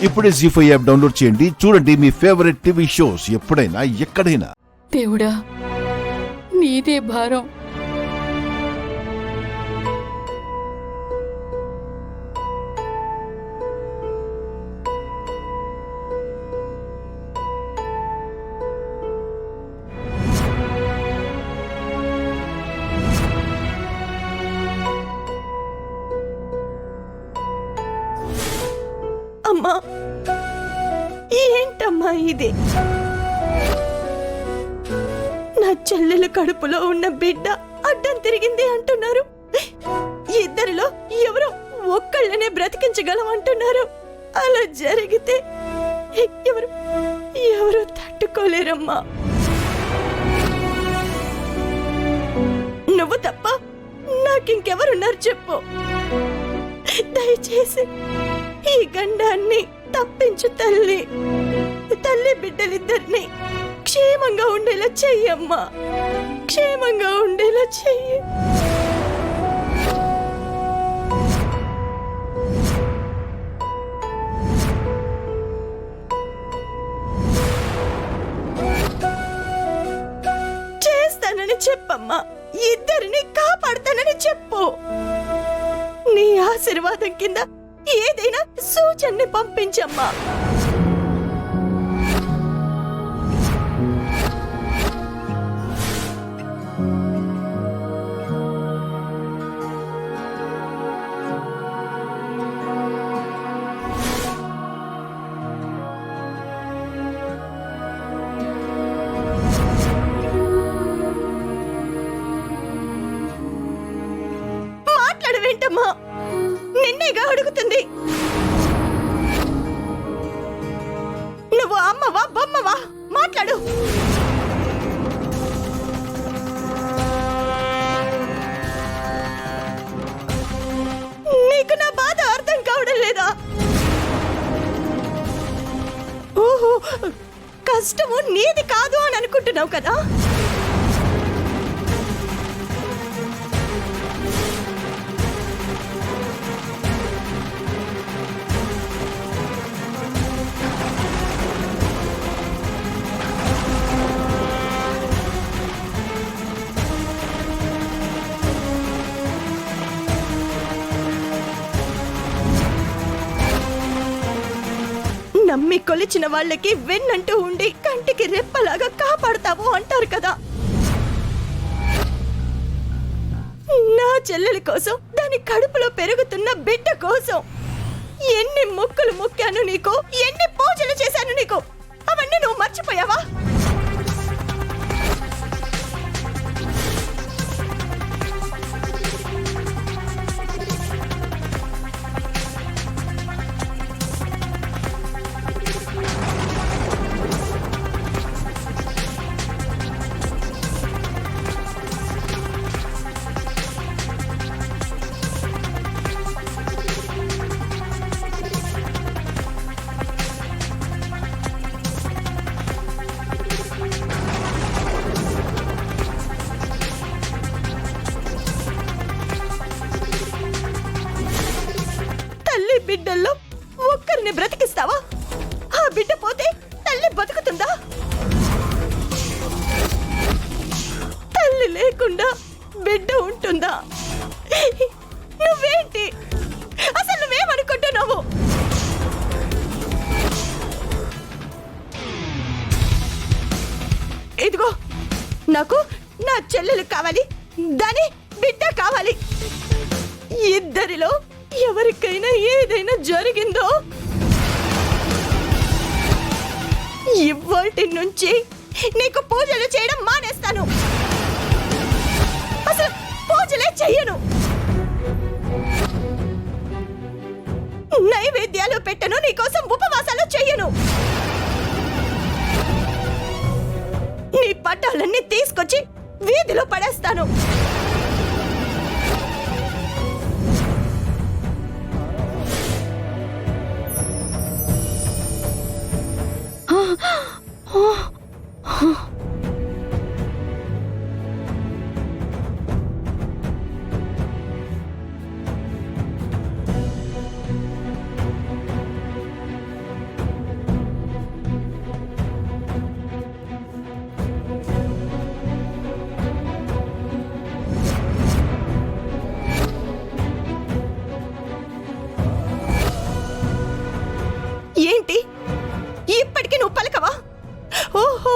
ఇప్పుడే జీ5 app download చేయండి. చూడండి మీ ఫేవరెట్ టీవీ షోస్ ఎప్పుడైనా ఎక్కడైనా. దేవుడా, నీదే భారం. అమ్మా, ఏంటమ్మా ఇది? నా చెల్లెల కడుపులో ఉన్న బిడ్డ అడ్డం తిరిగింది అంటున్నారు. ఇద్దరిలో ఎవరో ఒక్కళ్ళనే బ్రతికించగలం అంటున్నారు. అలా జరిగితే ఎవరు ఎవరు తట్టుకోలేరమ్మా. నువ్వు తప్ప నాకింకెవరున్నారు చెప్పు. దయచేసి ఈ గండాన్ని తప్పించు తల్లి. తల్లి బిడ్డలిద్దరిని క్షేమంగా ఉండేలా చెయ్యమ్మా, క్షేమంగా ఉండేలా చెయ్యి. చేస్తానని చెప్పమ్మా, ఇద్దరిని కాపాడుతానని చెప్పు. నీ ఆశీర్వాదం కింద ఏదైనా సూచనని పంపించమ్మా. మాట్లాడవేంటమ్మా? నిన్నేగా అడుగుతుంది. నువ్వు అమ్మవా బొమ్మవా? మాట్లాడు. నీకు నా బాధ అర్థం కావడం లేదా? ఓహో, కష్టము నీది కాదు అని అనుకుంటున్నావు కదా? నమ్మి కొలిచిన వాళ్ళకి వెన్నంటూ ఉండి కంటికి రెప్పలాగా కాపాడతావు అంటారు కదా. నా చెల్లెలి కోసం, దాని కడుపులో పెరుగుతున్న బిడ్డ కోసం ఎన్ని మొక్కులు మొక్కాను నీకు, ఎన్ని పూజలు చేశాను నీకు, అవన్నీ నువ్వు మర్చిపోయావా? బిడ్డల్లో ఒక్కరిని బ్రతికిస్తావా? ఆ బిడ్డ పోతే తల్లి బతుకుతుందా? తల్లి లేకుండా బిడ్డ ఉంటుందా? నువ్వేంటి అసలు? నువ్వేమనుకుంటున్నావు? ఇదిగో, నాకు నా చెల్లెలు కావాలి, దాని బిడ్డ కావాలి. ఇద్దరిలో ఎవరికైనా ఏదైనా జరిగిందో ఇవాల్టి నుంచి నీకు పూజలు చేయడం మానేస్తాను. అసలు పూజలే చెయ్యను, నైవేద్యాలు పెట్టను, నీకోసం ఉపవాసాలు చెయ్యను. నీ పట్టాలన్నీ తీసుకొచ్చి వీధిలో పడేస్తాను. ఏంటి ఇప్పటికీ నువ్వు పలకవా? ఓహో,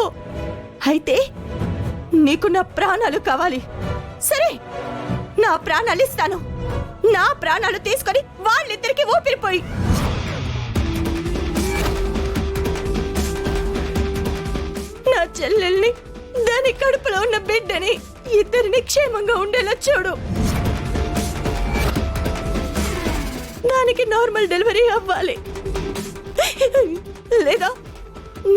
అయితే నీకు నా ప్రాణాలు కావాలి. సరే, నా ప్రాణాలు ఇస్తాను. నా ప్రాణాలు తీసుకొని వాళ్ళిద్దరికి ఊపిరిపోయి నా చెల్లెల్ని, దాని కడుపులో ఉన్న బిడ్డని, ఇద్దరిని క్షేమంగా ఉండేలా చూడు. దానికి నార్మల్ డెలివరీ అవ్వాలి. లేదా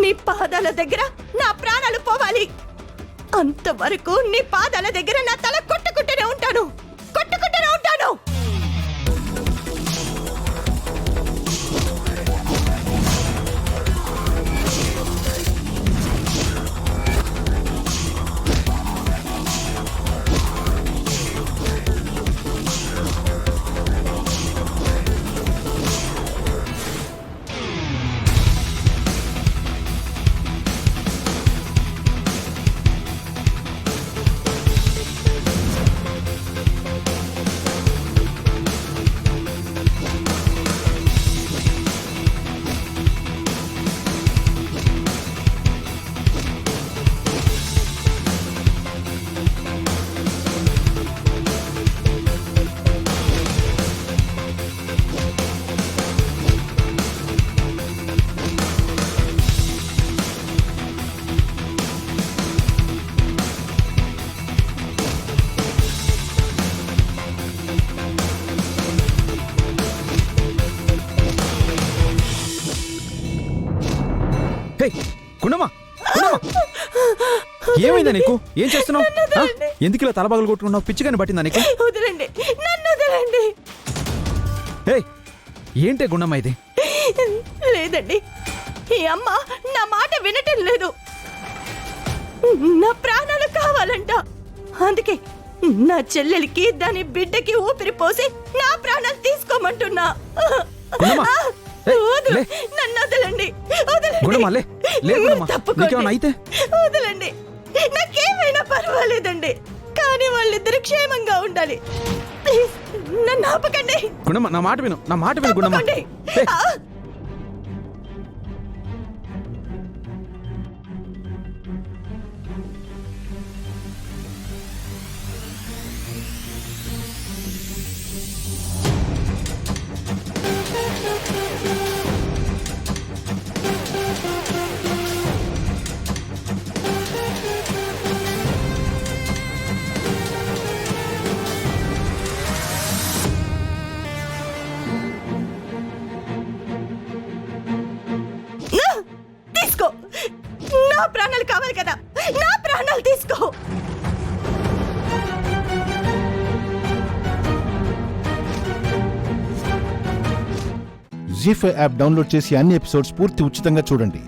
నీ పాదాల దగ్గర నా ప్రాణాలు పోవాలి. అంతవరకు నీ పాదాల దగ్గర నా తల కొట్టుకుంటూనే ఉంటాను. గుండమ్మా, ఏమైందా నీకు? ఏం చేస్తున్నావు? ఎందుకు ఇలా తలబగలు కొట్టుకున్నావు? పిచ్చిగాని పట్టిందా నీకు? వదలండి, నన్ను వదలండి. ఏంటే గుండమ్మ ఇది? లేదండి, ఈ అమ్మ నా మాట వినటం లేదు. నా ప్రాణాలు కావాలంట. అందుకే నా చెల్లెలికి, దాని బిడ్డకి ఊపిరి పోసి నా ప్రాణాలు తీసుకోమంటున్నా. నన్ను వదలండి, వదలండి. నాకేమైనా పర్వాలేదండి, కానీ వాళ్ళిద్దరు క్షేమంగా ఉండాలి. ప్లీజ్ నన్ను ఆపకండి. నా మాట విను, నా మాట విను గుండమ్మ. తీసుకో, నా ప్రాణాలు కావాలి కదా, నా ప్రాణాలు తీసుకో. జీ5 యాప్ డౌన్లోడ్ చేసి అన్ని ఎపిసోడ్స్ పూర్తి ఉచితంగా చూడండి.